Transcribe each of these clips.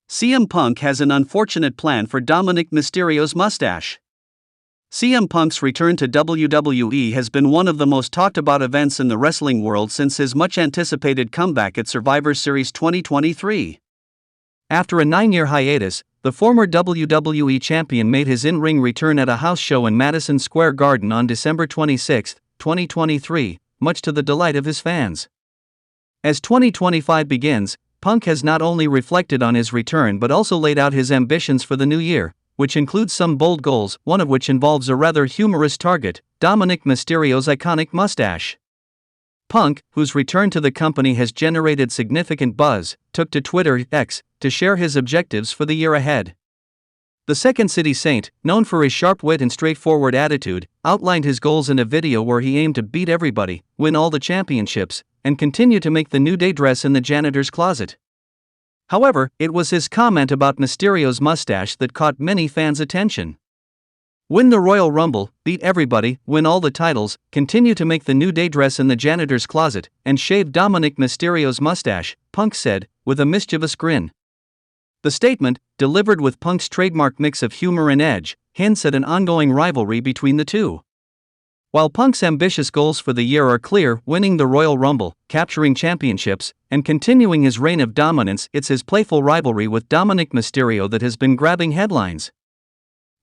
CM Punk has an unfortunate plan for Dominik Mysterio's mustache. CM Punk's return to WWE has been one of the most talked about events in the wrestling world since his much-anticipated comeback at Survivor Series 2023. After a 9-year hiatus, the former WWE champion made his in-ring return at a house show in Madison Square Garden on December 26, 2023, much to the delight of his fans. As 2025 begins, Punk has not only reflected on his return but also laid out his ambitions for the new year, which includes some bold goals, one of which involves a rather humorous target: Dominik Mysterio's iconic mustache. Punk, whose return to the company has generated significant buzz, took to Twitter X to share his objectives for the year ahead. The Second City Saint, known for his sharp wit and straightforward attitude, outlined his goals in a video where he aimed to beat everybody, win all the championships, and continue to make the New Day dress in the janitor's closet. However, it was his comment about Mysterio's mustache that caught many fans' attention. Win the Royal Rumble, beat everybody, win all the titles, continue to make the New Day dress in the janitor's closet, and shave Dominik Mysterio's mustache, Punk said, with a mischievous grin. The statement, delivered with Punk's trademark mix of humor and edge, hints at an ongoing rivalry between the two. While Punk's ambitious goals for the year are clear: winning the Royal Rumble, capturing championships, and continuing his reign of dominance, it's his playful rivalry with Dominik Mysterio that has been grabbing headlines.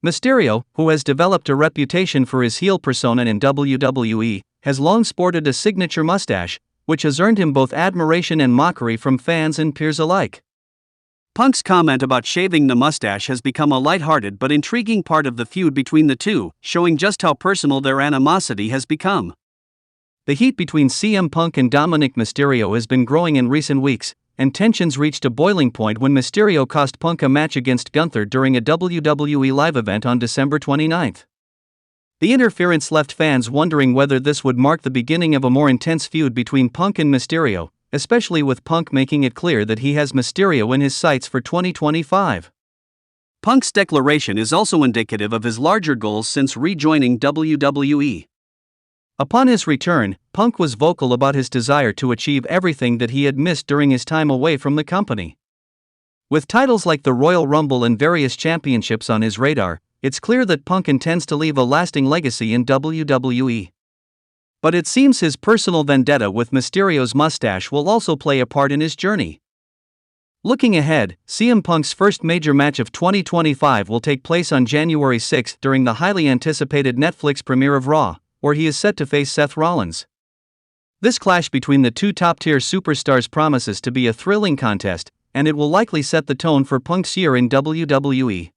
Mysterio, who has developed a reputation for his heel persona in WWE, has long sported a signature mustache, which has earned him both admiration and mockery from fans and peers alike. Punk's comment about shaving the mustache has become a lighthearted but intriguing part of the feud between the two, showing just how personal their animosity has become. The heat between CM Punk and Dominik Mysterio has been growing in recent weeks, and tensions reached a boiling point when Mysterio cost Punk a match against Gunther during a WWE Live event on December 29. The interference left fans wondering whether this would mark the beginning of a more intense feud between Punk and Mysterio, especially with Punk making it clear that he has Mysterio in his sights for 2025. Punk's declaration is also indicative of his larger goals since rejoining WWE. Upon his return, Punk was vocal about his desire to achieve everything that he had missed during his time away from the company. With titles like the Royal Rumble and various championships on his radar, it's clear that Punk intends to leave a lasting legacy in WWE. But it seems his personal vendetta with Mysterio's mustache will also play a part in his journey. Looking ahead, CM Punk's first major match of 2025 will take place on January 6 during the highly anticipated Netflix premiere of Raw, where he is set to face Seth Rollins. This clash between the two top-tier superstars promises to be a thrilling contest, and it will likely set the tone for Punk's year in WWE.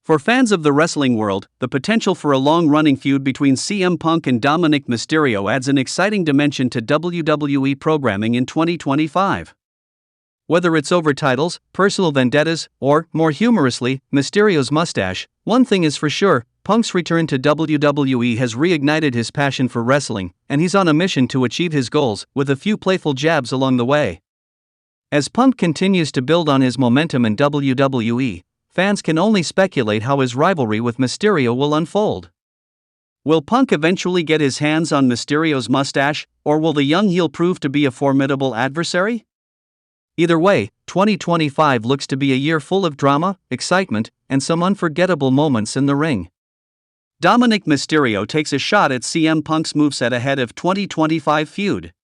For fans of the wrestling world, the potential for a long-running feud between CM Punk and Dominik Mysterio adds an exciting dimension to WWE programming in 2025. Whether it's over titles, personal vendettas, or, more humorously, Mysterio's mustache, one thing is for sure: Punk's return to WWE has reignited his passion for wrestling, and he's on a mission to achieve his goals, with a few playful jabs along the way. As Punk continues to build on his momentum in WWE, fans can only speculate how his rivalry with Mysterio will unfold. Will Punk eventually get his hands on Mysterio's mustache, or will the young heel prove to be a formidable adversary? Either way, 2025 looks to be a year full of drama, excitement, and some unforgettable moments in the ring. Dominik Mysterio takes a shot at CM Punk's moveset ahead of 2025 feud.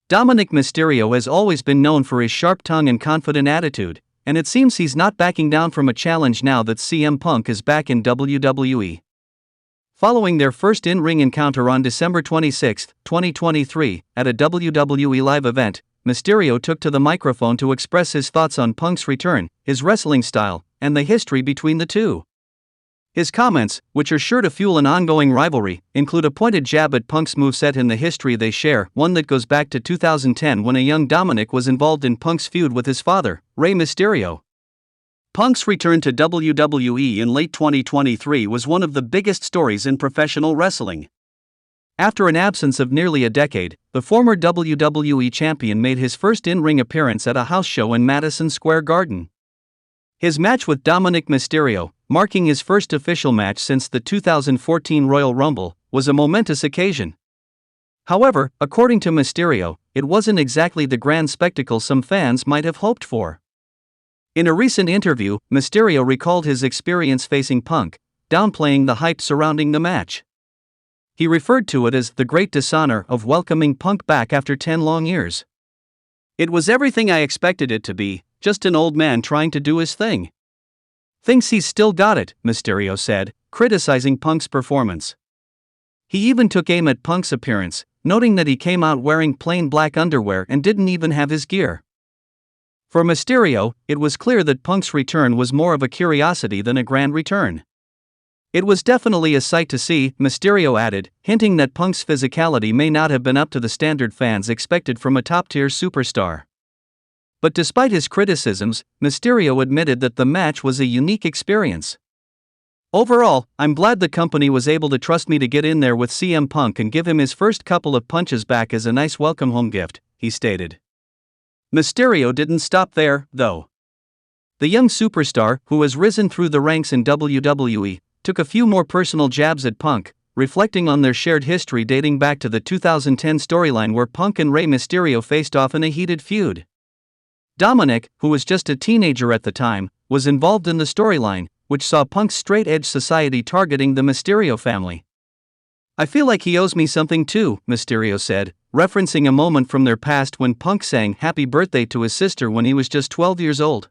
Dominik Mysterio has always been known for his sharp tongue and confident attitude, and it seems he's not backing down from a challenge now that CM Punk is back in WWE. Following their first in-ring encounter on December 26, 2023, at a WWE Live event, Mysterio took to the microphone to express his thoughts on Punk's return, his wrestling style, and the history between the two. His comments, which are sure to fuel an ongoing rivalry, include a pointed jab at Punk's moveset and the history they share, one that goes back to 2010 when a young Dominic was involved in Punk's feud with his father, Rey Mysterio. Punk's return to WWE in late 2023 was one of the biggest stories in professional wrestling. After an absence of nearly a decade, the former WWE champion made his first in-ring appearance at a house show in Madison Square Garden. His match with Dominik Mysterio, marking his first official match since the 2014 Royal Rumble, was a momentous occasion. However, according to Mysterio, it wasn't exactly the grand spectacle some fans might have hoped for. In a recent interview, Mysterio recalled his experience facing Punk, downplaying the hype surrounding the match. He referred to it as the great dishonor of welcoming Punk back after 10 long years. It was everything I expected it to be, just an old man trying to do his thing. Thinks he's still got it, Mysterio said, criticizing Punk's performance. He even took aim at Punk's appearance, noting that he came out wearing plain black underwear and didn't even have his gear. For Mysterio, it was clear that Punk's return was more of a curiosity than a grand return. It was definitely a sight to see, Mysterio added, hinting that Punk's physicality may not have been up to the standard fans expected from a top-tier superstar. But despite his criticisms, Mysterio admitted that the match was a unique experience. Overall, I'm glad the company was able to trust me to get in there with CM Punk and give him his first couple of punches back as a nice welcome home gift, he stated. Mysterio didn't stop there, though. The young superstar, who has risen through the ranks in WWE, took a few more personal jabs at Punk, reflecting on their shared history dating back to the 2010 storyline where Punk and Rey Mysterio faced off in a heated feud. Dominic, who was just a teenager at the time, was involved in the storyline, which saw Punk's straight-edge society targeting the Mysterio family. I feel like he owes me something too, Mysterio said, referencing a moment from their past when Punk sang Happy Birthday to his sister when he was just 12 years old.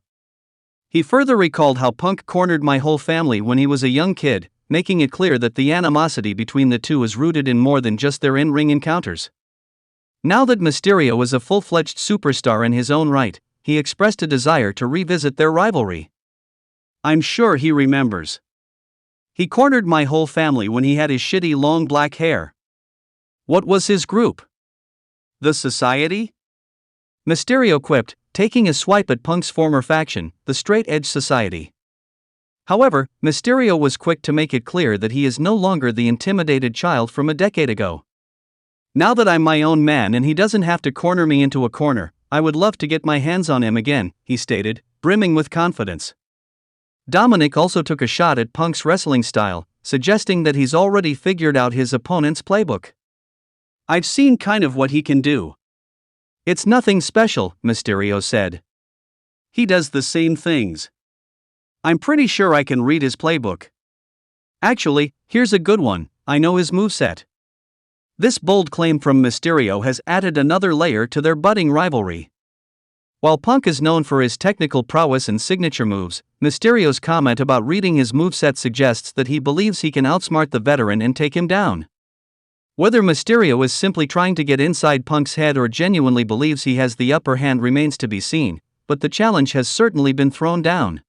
He further recalled how Punk cornered my whole family when he was a young kid, making it clear that the animosity between the two is rooted in more than just their in-ring encounters. Now that Mysterio is a full-fledged superstar in his own right, he expressed a desire to revisit their rivalry. I'm sure he remembers. He cornered my whole family when he had his shitty long black hair. What was his group? The Society? Mysterio quipped, taking a swipe at Punk's former faction, the Straight Edge Society. However, Mysterio was quick to make it clear that he is no longer the intimidated child from a decade ago. Now that I'm my own man and he doesn't have to corner me into a corner, I would love to get my hands on him again, he stated, brimming with confidence. Dominic also took a shot at Punk's wrestling style, suggesting that he's already figured out his opponent's playbook. I've seen kind of what he can do. It's nothing special, Mysterio said. He does the same things. I'm pretty sure I can read his playbook. Actually, here's a good one, I know his moveset. This bold claim from Mysterio has added another layer to their budding rivalry. While Punk is known for his technical prowess and signature moves, Mysterio's comment about reading his moveset suggests that he believes he can outsmart the veteran and take him down. Whether Mysterio is simply trying to get inside Punk's head or genuinely believes he has the upper hand remains to be seen, but the challenge has certainly been thrown down.